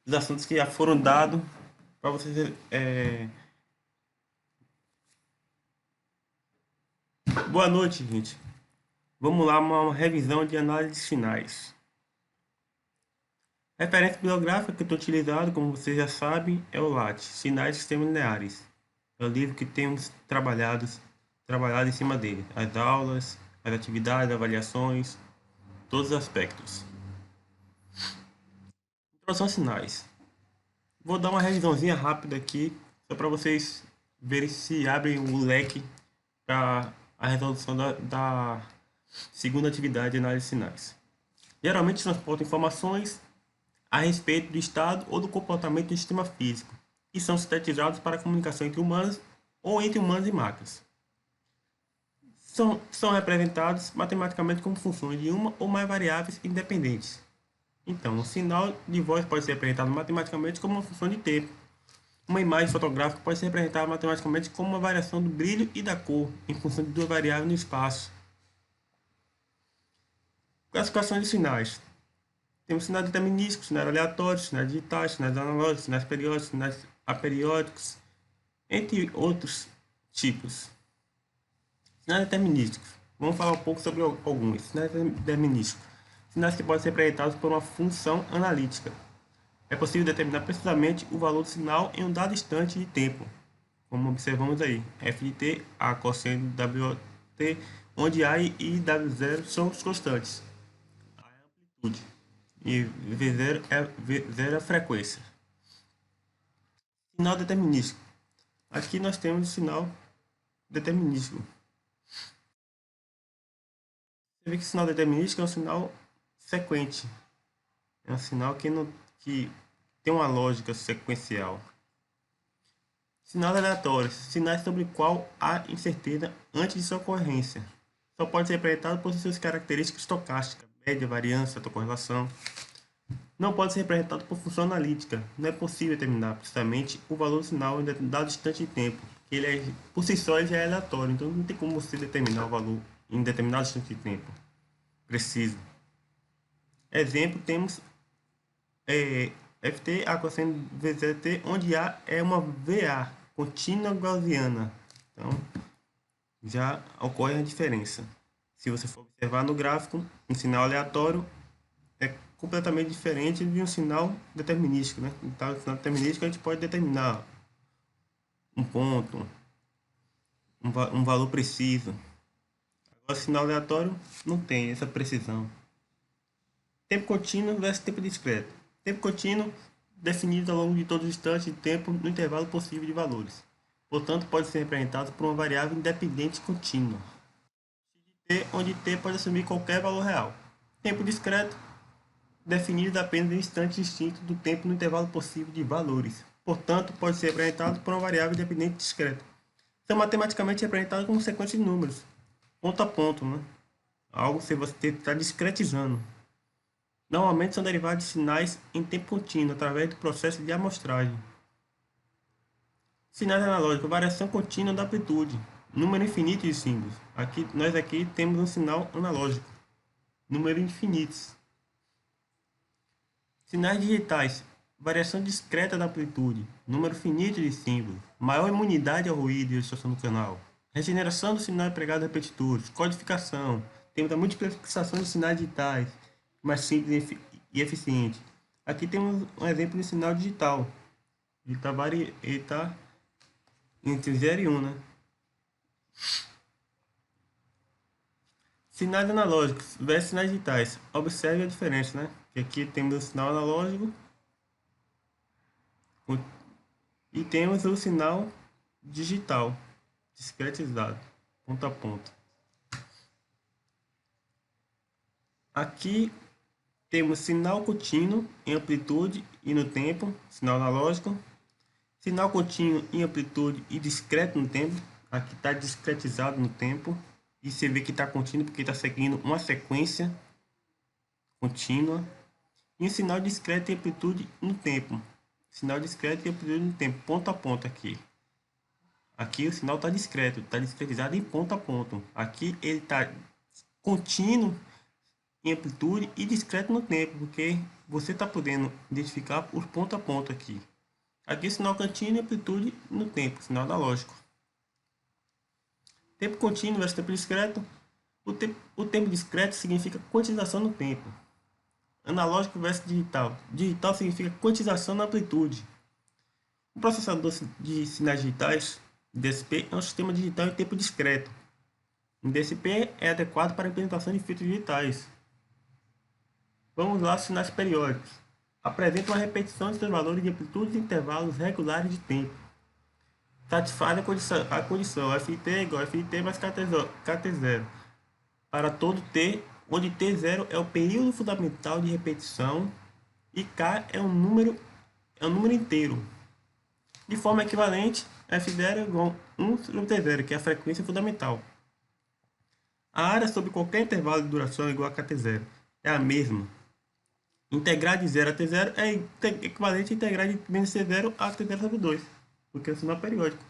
dos assuntos que já foram dados para vocês. Boa noite, gente. Vamos lá, uma revisão de análises finais. Referência bibliográfica que eu estou utilizando, como vocês já sabem, é o Lattes, Sinais de Sistemas Lineares. É o livro que temos trabalhado em cima dele. As aulas, as atividades, avaliações, todos os aspectos. Introdução a sinais. Vou dar uma revisãozinha rápida aqui, só para vocês verem se abrem o leque para a resolução da segunda atividade de análise de sinais. Geralmente transportam informações a respeito do estado ou do comportamento do sistema físico e são sintetizados para a comunicação entre humanos ou entre humanos e máquinas. São representados matematicamente como funções de uma ou mais variáveis independentes. Então, o sinal de voz pode ser representado matematicamente como uma função de tempo. Uma imagem fotográfica pode ser representada matematicamente como uma variação do brilho e da cor em função de duas variáveis no espaço. Classificação de sinais. Temos sinais determinísticos, sinais aleatórios, sinais digitais, sinais analógicos, sinais periódicos, sinais aperiódicos, entre outros tipos. Sinais determinísticos. Vamos falar um pouco sobre alguns. Sinais determinísticos. Sinais que podem ser representados por uma função analítica. É possível determinar precisamente o valor do sinal em um dado instante de tempo, como observamos aí. F de t, a cosseno de WT, onde A e W0 são os constantes. A é a amplitude. E V0 é a frequência. Sinal determinístico. Aqui nós temos o sinal determinístico. Você vê que o sinal determinístico é um sinal sequente. É um sinal que tem uma lógica sequencial. Sinais aleatórios. Sinais sobre o qual há incerteza antes de sua ocorrência. Só pode ser representado por suas características estocásticas, média, variância, autocorrelação. Não pode ser representado por função analítica. Não é possível determinar precisamente o valor do sinal em dado instante de tempo. Por si só, ele já é aleatório, então não tem como você determinar o valor em determinado instante de tempo preciso. Exemplo, temos Ft, A cosseno VZT, onde A é uma VA, contínua gaussiana. Então, já ocorre a diferença. Se você for observar no gráfico, um sinal aleatório é completamente diferente de um sinal determinístico, né? Então, o sinal determinístico a gente pode determinar um ponto, um valor preciso. Agora, sinal aleatório não tem essa precisão. Tempo contínuo versus tempo discreto. Tempo contínuo definido ao longo de todos os instantes de tempo no intervalo possível de valores. Portanto, pode ser representado por uma variável independente contínua, onde t pode assumir qualquer valor real. Tempo discreto definido apenas em instantes distintos do tempo no intervalo possível de valores. Portanto, pode ser representado por uma variável independente discreta. São matematicamente representados como sequência de números, ponto a ponto, né? Algo que você está discretizando. Normalmente são derivados de sinais em tempo contínuo através do processo de amostragem. Sinais analógicos, variação contínua da amplitude, número infinito de símbolos. Nós aqui temos um sinal analógico, número infinitos. Sinais digitais, variação discreta da amplitude, número finito de símbolos, maior imunidade ao ruído e à distorção do canal. Regeneração do sinal empregado repetidores, codificação, temos a multiplexação de sinais digitais, mais simples e eficiente. Aqui temos um exemplo de sinal digital. Ele está entre 0 e 1, né? Sinais analógicos versus sinais digitais. Observe a diferença, né? Que aqui temos o sinal analógico e temos o sinal digital, discretizado, ponto a ponto. Aqui temos sinal contínuo em amplitude e no tempo, sinal analógico. Sinal contínuo em amplitude e discreto no tempo. Aqui está discretizado no tempo. E você vê que está contínuo porque está seguindo uma sequência contínua. E um sinal discreto em amplitude no tempo. Sinal discreto em amplitude no tempo, ponto a ponto aqui. Aqui o sinal está discreto, está discretizado em ponto a ponto. Aqui ele está contínuo em amplitude e discreto no tempo, porque você está podendo identificar por ponto a ponto aqui. Aqui sinal contínuo e amplitude no tempo, sinal analógico. Tempo contínuo versus tempo discreto. O tempo discreto significa quantização no tempo. Analógico versus digital. Digital significa quantização na amplitude. O processador de sinais digitais, DSP, é um sistema digital em tempo discreto. O DSP é adequado para a implementação de filtros digitais. Vamos lá, sinais periódicos. Apresenta uma repetição de seus valores de amplitude em intervalos regulares de tempo. Satisfaz a condição FT igual a FT mais KT0 para todo T, onde T0 é o período fundamental de repetição e K é um número inteiro. De forma equivalente, F0 é igual a 1 sobre T0, que é a frequência fundamental. A área sobre qualquer intervalo de duração é igual a KT0. É a mesma. Integrar de 0 a T0 é equivalente a integrar de menos T0 a T0 sobre 2, porque é o sinal periódico.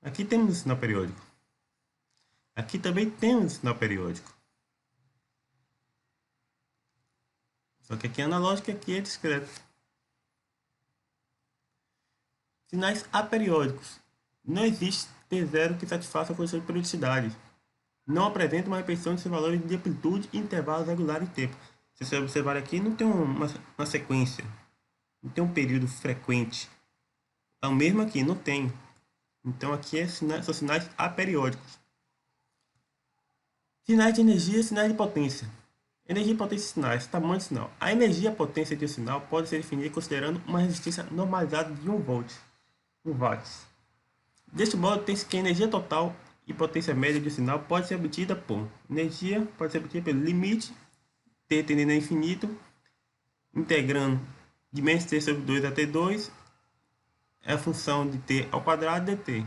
Aqui temos o sinal periódico. Aqui também temos o sinal periódico. Só que aqui é analógico e aqui é discreto. Sinais aperiódicos. Não existe T0 que satisfaça a condição de periodicidade. Não apresenta uma repetição de seus valores de amplitude e intervalos regulares de tempo. Se você observar aqui, não tem uma sequência. Não tem um período frequente. É o mesmo aqui, não tem. Então aqui são sinais aperiódicos. Sinais de energia e sinais de potência. Energia, potência e sinais. Tamanho do sinal. A energia e a potência de um sinal pode ser definida considerando uma resistência normalizada de 1 volt. 1 watts. Deste modo, tem-se que a energia total e potência média de um sinal pode ser obtida por energia, pode ser obtida pelo limite T tendendo a infinito, integrando de menos t sobre 2 a t2, é a função de t ao quadrado dt.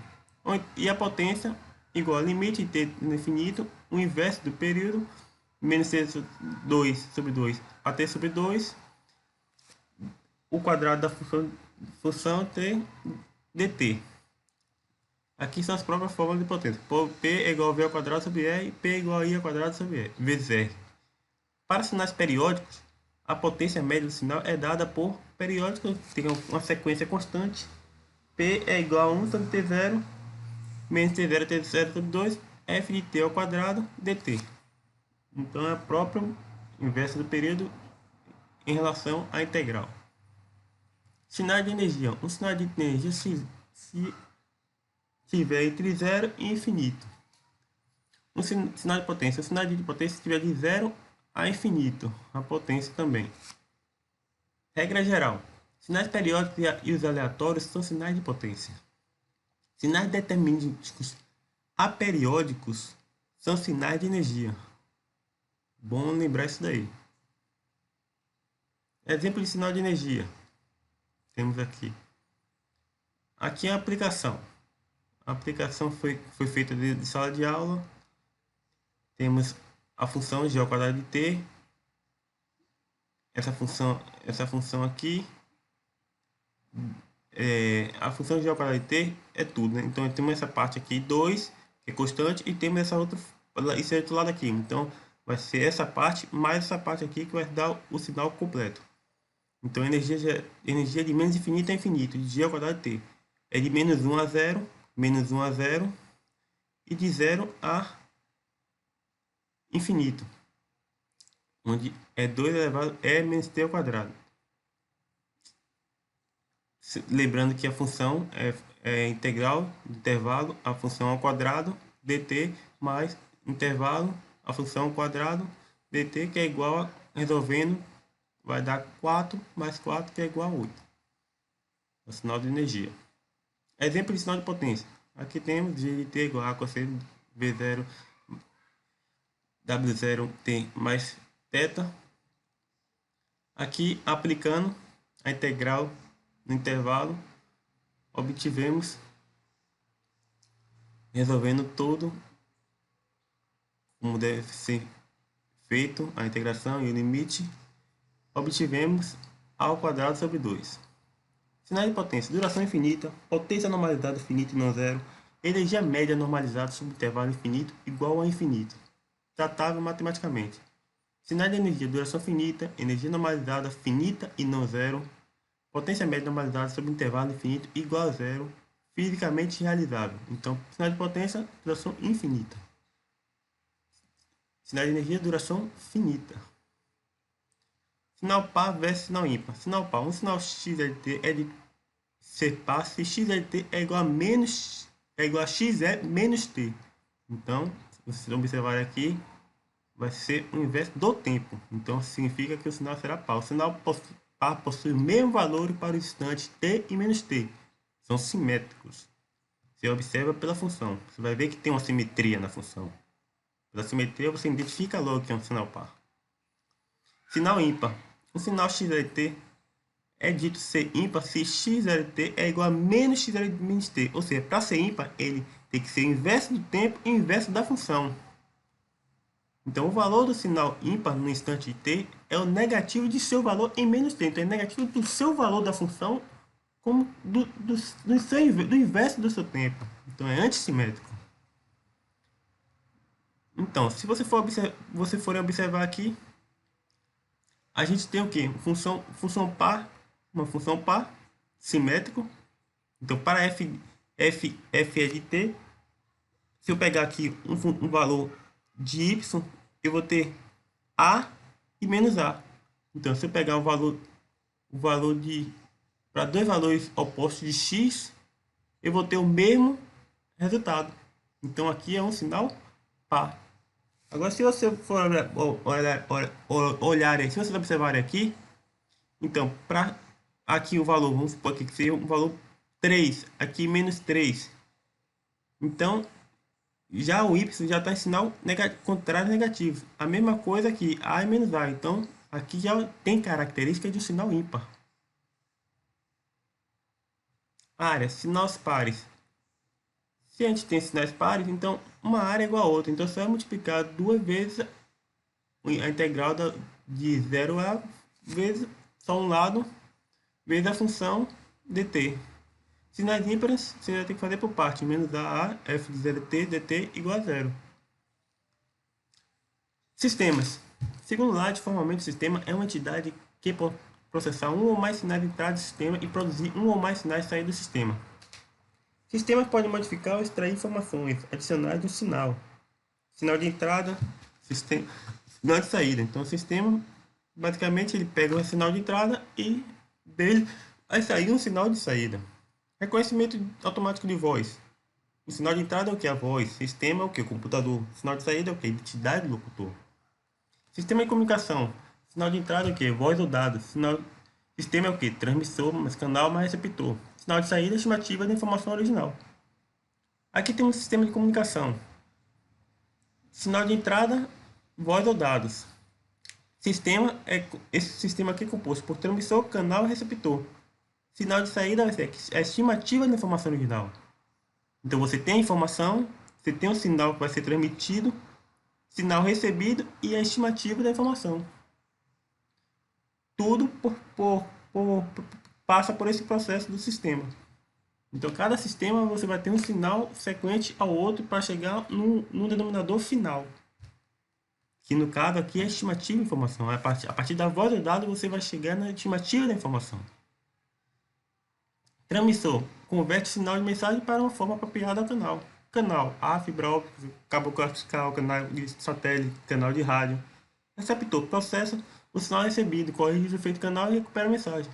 E a potência igual a limite de t tendendo a infinito, o inverso do período, menos t sobre 2 sobre 2 a t sobre 2, o quadrado da função t dt. Aqui são as próprias fórmulas de potência. P é igual a V ao quadrado sobre R e P é igual a I ao quadrado sobre R, vezes R. Para sinais periódicos, a potência média do sinal é dada por periódico, tem uma sequência constante. P é igual a 1 sobre T0, menos T0 T0 sobre 2, F de T ao quadrado dt. Então é a própria inversa do período em relação à integral. Sinal de energia. Um sinal de energia se tiver entre 0 e infinito. Um sinal de potência. O sinal de potência se tiver de 0 a infinito. A potência também. Regra geral. Sinais periódicos e os aleatórios são sinais de potência. Sinais determinísticos aperiódicos são sinais de energia. Bom lembrar isso daí. Exemplo de sinal de energia. Temos aqui. Aqui é a aplicação. A aplicação foi feita de sala de aula. Temos a função g ao quadrado de t. Essa função aqui. A função g ao quadrado de t é tudo, né? Então temos essa parte aqui 2, que é constante, e temos esse outro lado aqui. Então vai ser essa parte mais essa parte aqui que vai dar o sinal completo. Então energia de menos infinito a infinito, de g ao quadrado de t, é de menos 1 a 0, menos 1 a 0, e de 0 a infinito, onde é 2 elevado a menos t ao quadrado. Lembrando que a função é integral do intervalo, a função ao quadrado dt, mais intervalo, a função ao quadrado dt, que é igual a, resolvendo, vai dar 4 mais 4, que é igual a 8. O sinal de energia. Exemplo de sinal de potência. Aqui temos g de t igual a cosseno v0 w0t mais θ. Aqui, aplicando a integral no intervalo, obtivemos, resolvendo tudo como deve ser feito a integração e o limite, obtivemos a ao quadrado sobre 2. Sinais de potência. Duração infinita, potência normalizada finita e não zero, energia média normalizada sobre intervalo infinito igual a infinito. Tratável matematicamente. Sinais de energia, duração finita, energia normalizada, finita e não zero, potência média normalizada sobre intervalo infinito igual a zero, fisicamente realizável. Então, sinal de potência, duração infinita. Sinal de energia, duração finita. Sinal par versus sinal ímpar. Sinal par, um sinal XLT é de ser par se XLT é igual a XE menos T. Então, se vocês observarem aqui, vai ser o inverso do tempo. Então, significa que o sinal será par. O sinal par possui o mesmo valor para os instantes t e menos t. São simétricos. Você observa pela função. Você vai ver que tem uma simetria na função. Pela simetria, você identifica logo que é um sinal par. Sinal ímpar. Um sinal XLT é dito ser ímpar se XLT é igual a menos XLT menos t. Ou seja, para ser ímpar, ele tem que ser o inverso do tempo e o inverso da função. Então, o valor do sinal ímpar no instante t é o negativo de seu valor em menos t. Então, é negativo do seu valor da função como do inverso do seu tempo. Então, é antissimétrico. Então, se você for observar aqui, a gente tem o quê? Função par, uma função par, simétrico. Então, para f é de t, se eu pegar aqui um valor de y, eu vou ter a e menos a. Então, se eu pegar o valor de para dois valores opostos de x, eu vou ter o mesmo resultado. Então, aqui é um sinal par. Agora, se você for olhar, se vocês observarem aqui, então, para aqui o valor, vamos supor aqui que seja um valor 3, aqui menos 3. Então, já o y já está em sinal contrário negativo. A mesma coisa aqui, a e menos a. Então, aqui já tem característica de um sinal ímpar. Área, sinais pares. Se a gente tem sinais pares, então uma área é igual a outra. Então, você vai multiplicar duas vezes a integral de 0 a vezes só um lado, vezes a função dt. Sinais ímpares, você vai ter que fazer por parte. Menos a f de 0t dt igual a 0. Sistemas. Segundo Light, formalmente o sistema é uma entidade que pode processar um ou mais sinais de entrada do sistema e produzir um ou mais sinais de saída do sistema. Sistemas podem modificar ou extrair informações adicionais de um sinal. Sinal de entrada, sinal de saída. Então, o sistema, basicamente, ele pega o sinal de entrada e dele vai sair um sinal de saída. Reconhecimento automático de voz. O sinal de entrada é o que? A voz. Sistema é o que? O computador. O sinal de saída é o que? A identidade do locutor. Sistema de comunicação. Sinal de entrada é o que? Voz ou dados. Sistema é o que? Transmissor, mais canal, mais receptor. Sinal de saída é estimativa da informação original. Aqui temos um sistema de comunicação. Sinal de entrada, voz ou dados. Esse sistema aqui é composto por transmissor, canal e receptor. Sinal de saída vai ser a estimativa da informação original. Então você tem a informação, você tem um sinal que vai ser transmitido, sinal recebido e a estimativa da informação. Tudo passa por esse processo do sistema. Então, cada sistema você vai ter um sinal sequente ao outro para chegar no denominador final. Que no caso aqui é a estimativa da informação. A partir da voz do dado você vai chegar na estimativa da informação. Transmissor. Converte o sinal de mensagem para uma forma apropriada ao canal. Canal. A fibra óptica, cabo coaxial, canal de satélite, canal de rádio. Receptor. Processa o sinal recebido, corrige o efeito canal e recupera a mensagem.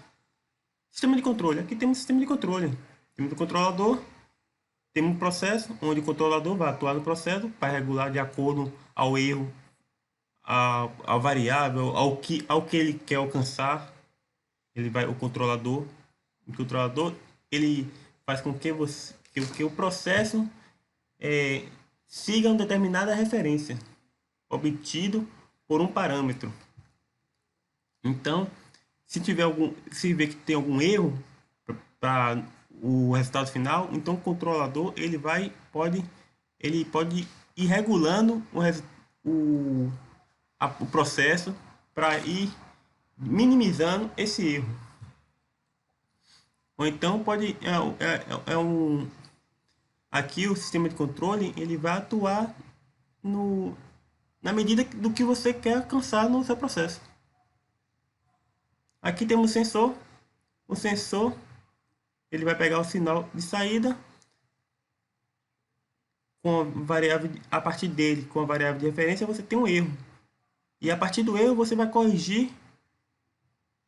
Sistema de controle. Aqui temos um sistema de controle. Temos o controlador, temos um processo onde o controlador vai atuar no processo para regular de acordo ao erro, a variável, ao que ele quer alcançar. O controlador ele faz com que o processo siga uma determinada referência obtido por um parâmetro. Então, se ver que tem algum erro para o resultado final, então o controlador pode ir regulando o processo para ir minimizando esse erro. Ou então aqui o sistema de controle ele vai atuar no na medida do que você quer alcançar no seu processo. Aqui temos o sensor. O sensor, ele vai pegar o sinal de saída com a variável, a partir dele, com a variável de referência, você tem um erro. E a partir do erro, você vai corrigir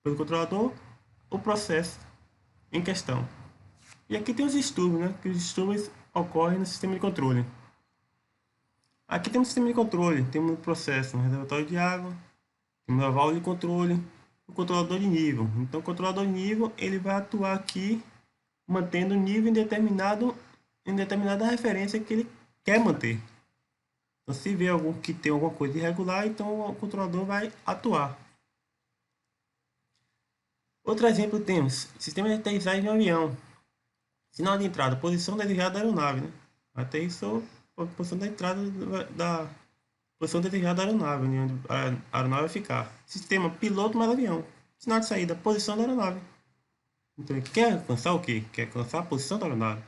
pelo controlador o processo em questão. E aqui tem os distúrbios, né? Que os distúrbios ocorrem no sistema de controle. Aqui temos o sistema de controle, temos o processo, um reservatório de água, temos a válvula de controle, o controlador de nível. Então, o controlador de nível ele vai atuar aqui mantendo o nível em determinada referência que ele quer manter. Então, se vê que tem alguma coisa irregular, então o controlador vai atuar. Outro exemplo temos sistema de aterrissagem de um avião. Sinal de entrada, posição desejada da aeronave, né? Aterrissou, posição da entrada da posição desejada da aeronave, onde a aeronave vai ficar. Sistema piloto mais avião. Sinal de saída, posição da aeronave. Então ele quer alcançar o quê? Quer alcançar a posição da aeronave.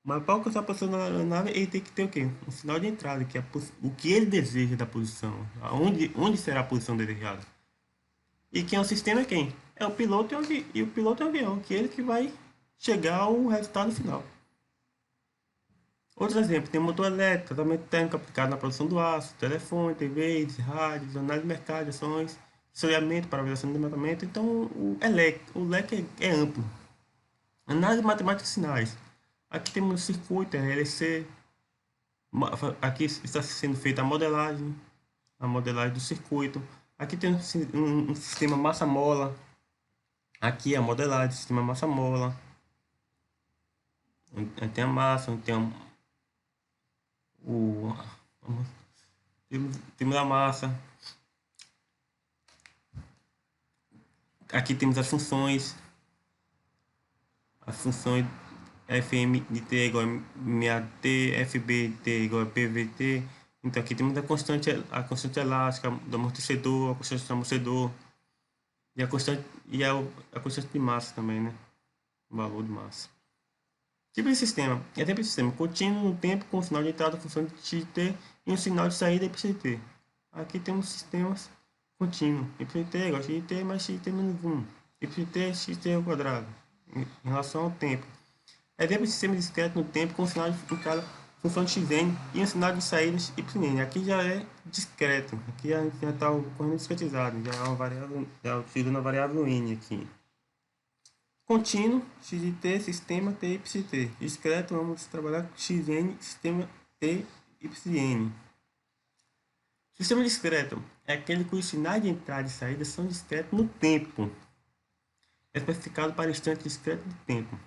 Mas para alcançar a posição da aeronave, ele tem que ter o quê? Um sinal de entrada, que é o que ele deseja da posição. Onde será a posição desejada. E quem é o sistema é quem? É o piloto e o piloto é o avião, que é ele que vai chegar ao resultado final. Outros exemplos, tem motor elétrico, tratamento térmico aplicado na produção do aço, telefone, TVs, rádios, análise de mercado, de ações, sensoriamento para avaliação de desmatamento. Então, o leque é amplo. Análise matemática de sinais. Aqui temos o circuito, RLC. Aqui está sendo feita a modelagem do circuito. Aqui tem um sistema massa-mola. Aqui a modelagem do sistema massa-mola. Tem a massa, tem temos a massa. Aqui temos as funções. As funções FM de T igual a MAT, FB de T igual a PVT. Então aqui temos a constante elástica do amortecedor, a constante do amortecedor e a constante de massa também, né? O valor de massa. Tipo de sistema. Exemplo de sistema contínuo no tempo com sinal de entrada, função de XT e um sinal de saída YT. Aqui temos sistemas contínuos. YT igual a XT mais XT menos 1. YT é XT ao quadrado. Em relação ao tempo. Exemplo de sistema discreto no tempo com sinal de entrada, função de xn e um sinal de saída yn. Aqui já é discreto. Aqui a gente já está correndo discretizado. Já é uma variável, já utilizando a variável n aqui. Contínuo, XT, sistema T, YT. Discreto, vamos trabalhar com xn, sistema T, yn. Sistema discreto é aquele cujos sinais de entrada e saída são discretos no tempo. É especificado para instante discreto do tempo.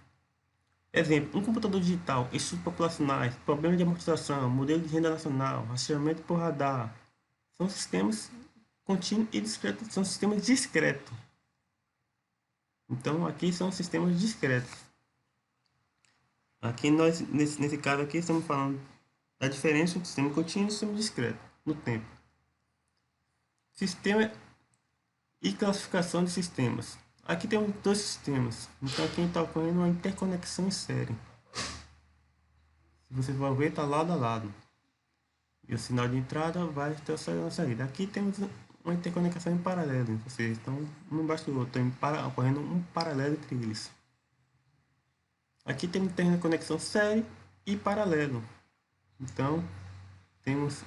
Exemplo, um computador digital, estudos populacionais, problema de amortização, modelo de renda nacional, rastreamento por radar. São sistemas contínuos e discretos, são sistemas discretos. Então, aqui são sistemas discretos. Aqui nós, nesse caso aqui, estamos falando da diferença entre sistema contínuo e sistema discreto no tempo. Sistema e classificação de sistemas. Aqui temos dois sistemas. Então, aqui está ocorrendo uma interconexão em série. Se vocês vão ver, está lado a lado. E o sinal de entrada vai ter o sinal de saída. Aqui temos uma interconexão em paralelo, ou seja, estão um embaixo do outro, ocorrendo um paralelo entre eles. Aqui temos interconexão série e paralelo. Então, temos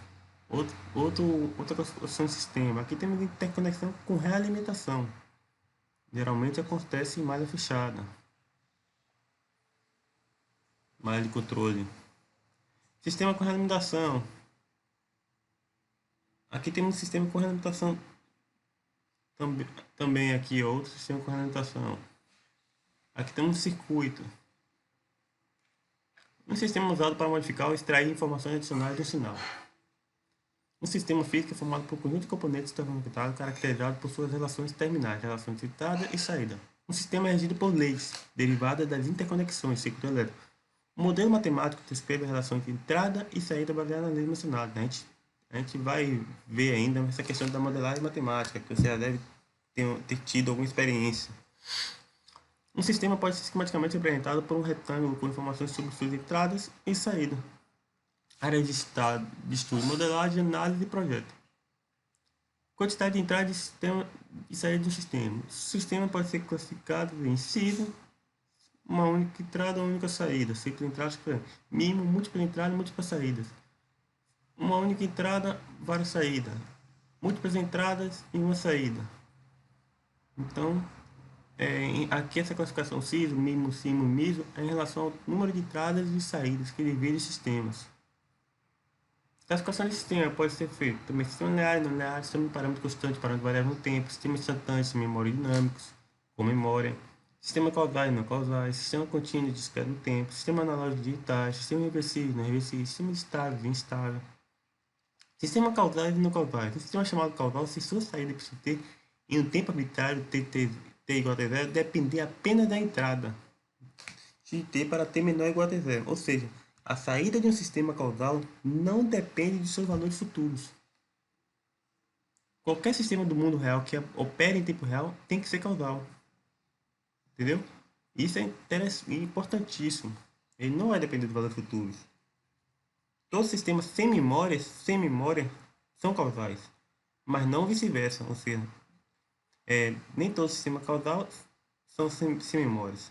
outra construção de sistema. Aqui temos interconexão com realimentação. Geralmente acontece em malha fechada. Malha de controle. Sistema com realimentação. Aqui temos um sistema com realimentação também aqui outro sistema com realimentação. Aqui temos um circuito. Um sistema usado para modificar ou extrair informações adicionais do sinal. Um sistema físico é formado por um conjunto de componentes interconectados caracterizado por suas relações terminais, relações de entrada e saída. Um sistema é regido por leis derivadas das interconexões, circuito elétrico. O modelo matemático descreve a relação entre entrada e saída baseada na lei mencionada. A gente vai ver ainda essa questão da modelagem matemática, que você já deve ter tido alguma experiência. Um sistema pode ser esquematicamente representado por um retângulo com informações sobre suas entradas e saídas. Área de estado, de estudo, modelagem, análise e projeto. Quantidade de entrada de sistema e saída do sistema. O sistema pode ser classificado em ciclo, uma única entrada, uma única saída. Ciclo de entradas, mínimo, múltipla entrada e múltiplas saídas. Uma única entrada, várias saídas. Múltiplas entradas e uma saída. Então, aqui essa classificação CISO, MIMO, CIMO, MISO é em relação ao número de entradas e saídas que divide os sistemas. A classificação de sistema pode ser feita também sistema linear, não linear, sistema de parâmetro constante, parâmetro variável no tempo, sistema instantâneo, sistema memória dinâmicos, com memória, sistema causais, não causais, sistema contínuo, discreto no tempo, sistema analógico digitais, sistema reversível, não reversível, sistema estável, instável. Sistema causais e não causais. O sistema chamado causal, se sua saída precisa ter em um tempo arbitrário t igual a t0, depender apenas da entrada de t para t menor ou igual a t0. Ou seja, a saída de um sistema causal não depende de seus valores futuros. Qualquer sistema do mundo real que opere em tempo real tem que ser causal. Entendeu? Isso é importantíssimo. Ele não vai depender dos valores futuros. Todos os sistemas sem memória são causais, mas não vice-versa, ou seja, nem todos os sistemas causais são sem memórias.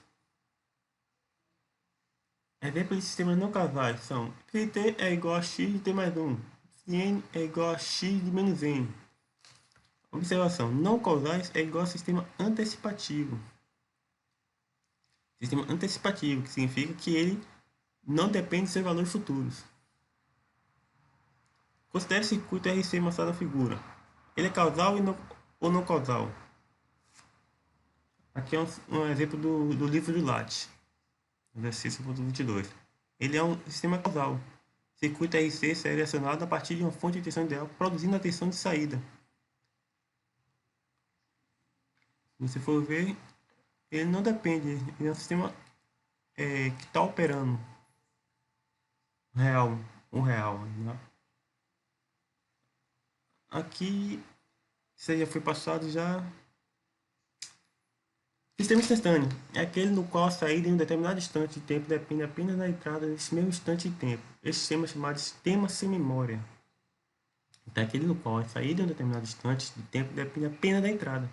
Exemplos de sistemas não causais são t é igual a x de t mais 1, n é igual a x de menos n. Observação, não causais é igual a sistema antecipativo. Sistema antecipativo, que significa que ele não depende de seus valores futuros. Considere o circuito RC mostrado na figura. Ele é causal ou não causal? Aqui é um exemplo do livro do Latte, exercício 22. Ele é um sistema causal. O circuito RC será acionado a partir de uma fonte de tensão ideal, produzindo a tensão de saída. Se você for ver, ele não depende, ele é um sistema que está operando real, né? Aqui, isso já foi passado já. Sistema instantâneo é aquele no qual a saída em um determinado instante de tempo depende apenas da entrada nesse mesmo instante de tempo. Esse sistema é chamado de sistema sem memória. Então, é aquele no qual a saída em um determinado instante de tempo depende apenas da entrada.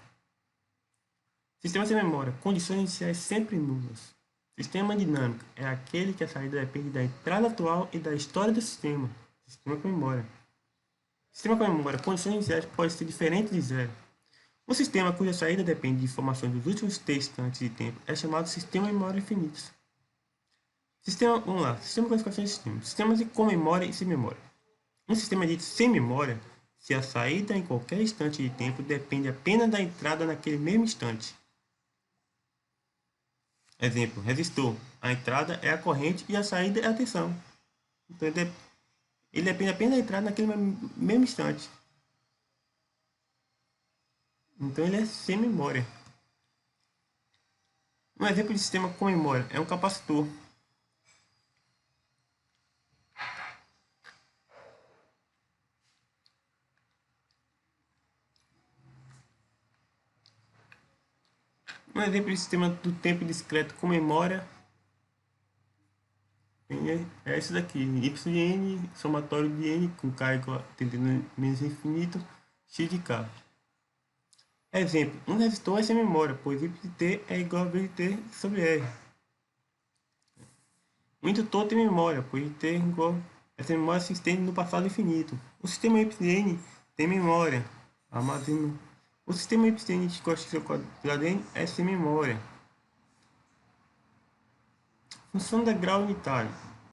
Sistema sem memória. Condições iniciais sempre nulas. Sistema dinâmico é aquele que a saída depende da entrada atual e da história do sistema. Sistema com memória. Sistema com memória. Condições iniciais podem ser diferentes de zero. Um sistema cuja saída depende de informações dos últimos t instantes de tempo é chamado sistema de memória infinita. Vamos lá. Sistema de classificação de sistemas. Sistemas com memória e sem memória. Um sistema dito sem memória se a saída em qualquer instante de tempo depende apenas da entrada naquele mesmo instante. Exemplo, resistor. A entrada é a corrente e a saída é a tensão. Então, ele depende apenas da entrada naquele mesmo instante. Então, ele é sem memória. Um exemplo de sistema com memória é um capacitor. Um exemplo de sistema do tempo discreto com memória é esse daqui. Y de n, somatório de n com k igual a tendendo menos infinito, x de k. Exemplo, um resistor é sem memória, pois y de t é igual a v de t sobre r. Um indutor tem memória, pois t é igual essa memória se estende no passado infinito. O sistema y de n tem memória, armazena. O sistema y de n de x ao quadrado n é sem memória. Função da grau unitário.